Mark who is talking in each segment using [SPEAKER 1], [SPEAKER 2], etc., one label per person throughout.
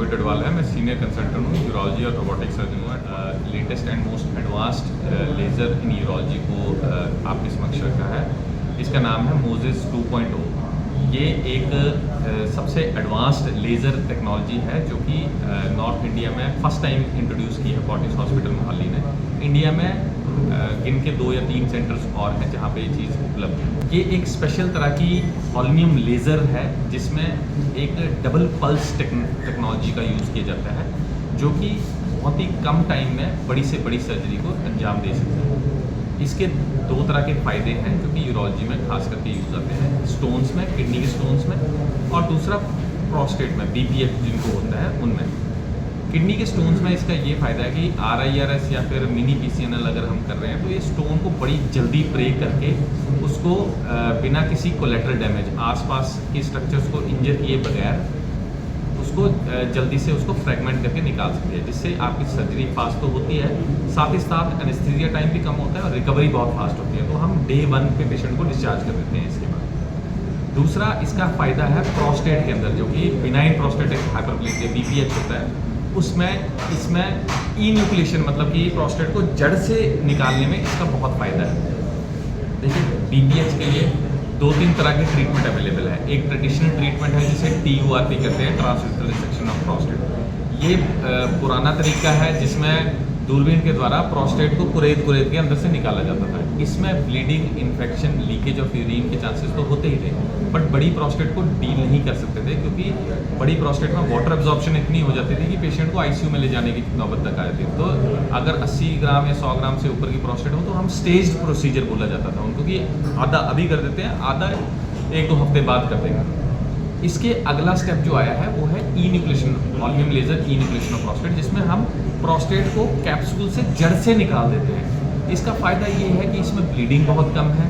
[SPEAKER 1] रवि टडवाल है। मैं senior consultant हूँ, यूरोलॉजी और रोबोटिक सर्जन हूँ। Latest and most advanced laser in urology को आपके समक्ष रखा है। इसका नाम है मोजेस 2.0। ये एक सबसे एडवांस्ड लेज़र टेक्नोलॉजी है जो कि नॉर्थ इंडिया में फर्स्ट टाइम इंट्रोड्यूस की है फोर्टिस हॉस्पिटल मोहाली ने। इंडिया में गिन के 2 या 3 सेंटर्स और हैं जहाँ पे ये चीज़ उपलब्ध है। ये एक स्पेशल तरह की हॉल्मियम लेज़र है जिसमें एक डबल पल्स टेक्नोलॉजी का यूज़ किया जाता है जो कि बहुत ही कम टाइम में बड़ी से बड़ी सर्जरी को अंजाम दे सकता है। इसके 2 तरह के फ़ायदे हैं जो कि यूरोलॉजी में खास करके यूज़ आते हैं, स्टोन्स में, किडनी के स्टोन्स में, और दूसरा प्रोस्टेट में, BPH जिनको होता है उनमें। किडनी के स्टोन्स में इसका ये फ़ायदा है कि RIRS या फिर मिनी PCNL अगर हम कर रहे हैं तो ये स्टोन को बड़ी जल्दी ब्रेक करके उसको बिना किसी कोलेटरल डैमेज, आसपास के स्ट्रक्चर्स को इंजर किए बगैर उसको जल्दी से उसको फ्रैगमेंट करके निकाल सकते हैं, जिससे आपकी सर्जरी फास्ट तो होती है, साथ ही साथ एनेस्थीसिया टाइम भी कम होता है और रिकवरी बहुत फास्ट होती है। तो हम डे 1 पे पेशेंट को डिस्चार्ज कर देते हैं इसके बाद। दूसरा इसका फ़ायदा है प्रोस्टेट के अंदर, जो कि बिनाइन प्रोस्टेटिक हाइपरप्लेसिया BPH होता है, उसमें इसमें इन्यूक्लिएशन मतलब कि प्रोस्टेट को जड़ से निकालने में इसका बहुत फ़ायदा है। देखिए BPH के लिए 2-3 तरह के ट्रीटमेंट अवेलेबल है। एक ट्रेडिशनल ट्रीटमेंट है जिसे TURP कहते हैं, ट्रांसरेक्टल रिसेक्शन ऑफ प्रोस्टेट। ये पुराना तरीका है जिसमें दूरबीन के द्वारा प्रोस्टेट को कुरेद के अंदर से निकाला जाता था। इसमें bleeding, infection, leakage of urine के चांसेस तो होते ही थे, बट बड़ी प्रोस्टेट को डील नहीं कर सकते थे क्योंकि बड़ी प्रोस्टेट में वाटर एब्जॉर्प्शन इतनी हो जाती थी कि पेशेंट को ICU में ले जाने की नौबत तक आ जाती थी। तो अगर 80 ग्राम या 100 ग्राम से ऊपर की प्रोस्टेट हो तो हम स्टेज्ड प्रोसीजर बोला जाता था उनको कि आधा अभी कर देते हैं, आधा 1-2 हफ्ते बाद कर देंगे। इसके अगला स्टेप जो आया है वो है enucleation, हॉल्मियम laser enucleation of prostate, जिसमें हम प्रोस्टेट को कैप्सूल से जड़ से निकाल देते हैं। इसका फ़ायदा ये है कि इसमें ब्लीडिंग बहुत कम है।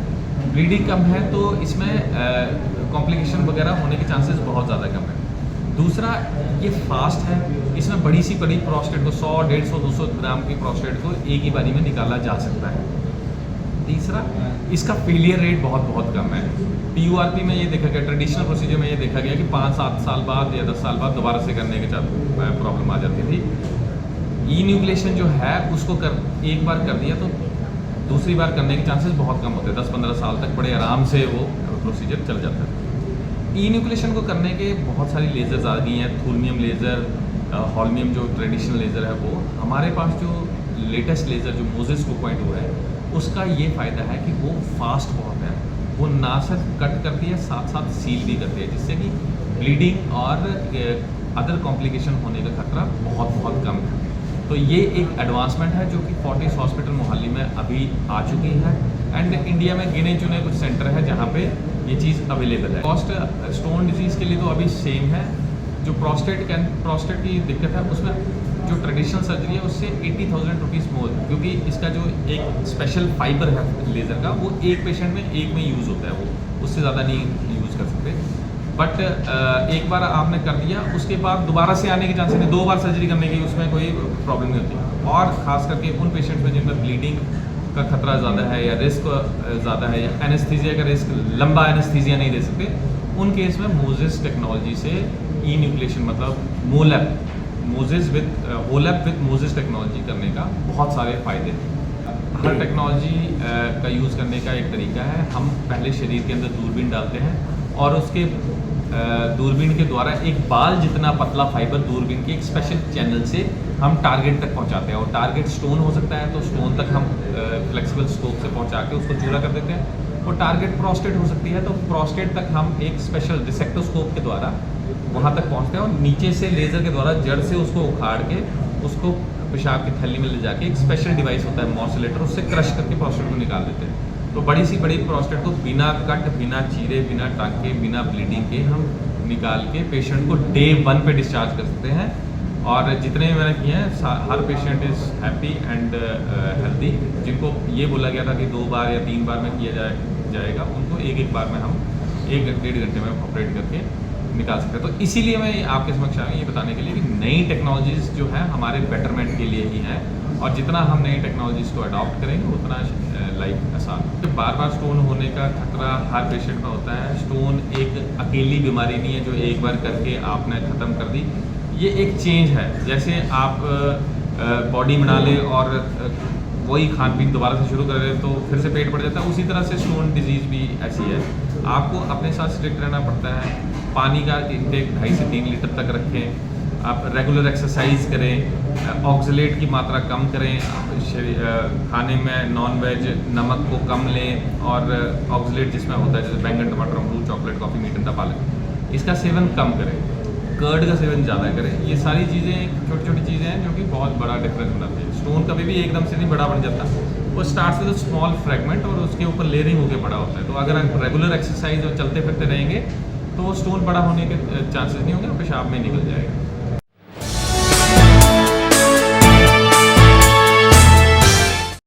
[SPEAKER 1] ब्लीडिंग कम है तो इसमें कॉम्प्लिकेशन वगैरह होने के चांसेस बहुत ज़्यादा कम है। दूसरा, ये फास्ट है। इसमें बड़ी सी बड़ी प्रोस्टेट को 100, 150, 200 ग्राम की प्रोस्टेट को एक ही बारी में निकाला जा सकता है। तीसरा, इसका फेलियर रेट बहुत कम है। TURP में ये देखा गया, ट्रेडिशनल प्रोसीजर में ये देखा गया कि 5-7 साल बाद या 10 साल बाद दोबारा से करने के प्रॉब्लम आ जाती थी। इन्यूक्लिएशन जो है उसको एक बार कर दिया तो दूसरी बार करने के चांसेस बहुत कम होते हैं। 10-15 साल तक बड़े आराम से वो प्रोसीजर चल जाता है। इन्यूक्लिएशन को करने के बहुत सारी लेज़र्स आ गई हैं, थूलमियम लेज़र, हॉल्मियम जो ट्रेडिशनल लेज़र है वो। हमारे पास जो लेटेस्ट लेज़र जो मोजेस 2.0 है उसका ये फ़ायदा है कि वो फास्ट बहुत है। वो ना सिर्फ कट करती है, साथ साथ सील भी करती है, जिससे कि ब्लीडिंग और अदर कॉम्प्लिकेशन होने का खतरा बहुत कम है। तो ये एक एडवांसमेंट है जो कि फोर्टिस हॉस्पिटल मोहाली में अभी आ चुकी है एंड इंडिया में गिने चुने कुछ सेंटर है जहाँ पे ये चीज़ अवेलेबल है। कॉस्ट स्टोन डिजीज़ के लिए तो अभी सेम है। जो प्रोस्टेट की दिक्कत है उसमें जो ट्रेडिशनल सर्जरी है उससे 80,000 रुपीज़ मोर, क्योंकि इसका जो एक स्पेशल फाइबर है लेज़र का वो एक पेशेंट में एक में यूज़ होता है, वो उससे ज़्यादा नहीं यूज़ कर सकते। बट एक बार आपने कर दिया उसके बाद दोबारा से आने के चांसेस नहीं, 2 बार सर्जरी करने की उसमें कोई प्रॉब्लम नहीं होती। और ख़ास करके उन पेशेंट में जिनमें ब्लीडिंग का खतरा ज़्यादा है या रिस्क ज़्यादा है या एनेस्थीसिया का रिस्क, लंबा एनेस्थीसिया नहीं दे सकते, उन केस में मोजेस टेक्नोलॉजी से इन्यूक्लिएशन मतलब Moses with HoLEP with Moses technology करने का बहुत सारे फ़ायदे हैं। हर टेक्नोलॉजी का यूज़ करने का एक तरीका है। हम पहले शरीर के अंदर दूरबीन डालते हैं और उसके दूरबीन के द्वारा एक बाल जितना पतला फाइबर दूरबीन के एक स्पेशल चैनल से हम टारगेट तक पहुंचाते हैं। और टारगेट स्टोन हो सकता है तो स्टोन तक हम फ्लेक्सिबल स्कोप से पहुंचा के उसको चूरा कर देते हैं। और टारगेट प्रोस्टेट हो सकती है तो प्रोस्टेट तक हम एक स्पेशल डिसेक्टोस्कोप के द्वारा वहाँ तक पहुँचते हैं और नीचे से लेज़र के द्वारा जड़ से उसको उखाड़ के उसको पेशाब की थैली में ले जाके एक स्पेशल डिवाइस होता है मॉर्सलेटर, उससे क्रश करके प्रोस्टेट को निकाल देते हैं। तो बड़ी सी बड़ी प्रोस्टेट को बिना कट, बिना चीरे, बिना टाँके, बिना ब्लीडिंग के हम निकाल के पेशेंट को डे 1 पे डिस्चार्ज कर सकते हैं। और जितने मैंने किए हैं हर patient is happy and healthy. जिनको ये बोला गया था कि 2 बार या 3 बार में किया जाएगा उनको एक बार में हम 1-1.5 घंटे में ऑपरेट करके निकाल सकते हैं। तो इसीलिए मैं आपके समक्ष आया ये बताने के लिए कि नई टेक्नोलॉजीज़ जो हैं हमारे बेटरमेंट के लिए ही हैं और जितना हम नई टेक्नोलॉजीज़ को अडॉप्ट करेंगे उतना लाइफ आसान। तो बार स्टोन होने का खतरा हर पेशेंट में होता है। स्टोन एक अकेली बीमारी नहीं है जो एक बार करके आपने ख़त्म कर दी। ये एक चेंज है। जैसे आप बॉडी बना ले और वही खान पीन दोबारा से शुरू कर रहे तो फिर से पेट बढ़ जाता है, उसी तरह से स्टोन डिजीज़ भी ऐसी है। आपको अपने साथ स्ट्रिक्ट रहना पड़ता है। पानी का इंटेक 2.5 से 3 लीटर तक रखें। आप रेगुलर एक्सरसाइज करें, ऑक्सलेट की मात्रा कम करें, खाने में नॉन वेज नमक को कम लें, और ऑक्सलेट जिसमें होता है जैसे बैंगन, टमाटर, अमरूद, चॉकलेट, कॉफ़ी, मीट, अंडा, पालक, इसका सेवन कम करें। कर्ड का सेवन ज़्यादा करें। ये सारी चीज़ें छोटी छोटी चीज़ें हैं जो कि बहुत बड़ा डिफरेंस बनाती है। स्टोन कभी भी एकदम से नहीं बड़ा बन जाता, वो स्टार्ट विद स्मॉल फ्रेगमेंट और उसके ऊपर लेयरिंग होकर बड़ा होता है। तो अगर आप रेगुलर एक्सरसाइज और चलते फिरते रहेंगे तो स्टोन बड़ा होने के चांसेस नहीं होंगे और पेशाब में निकल जाएगा।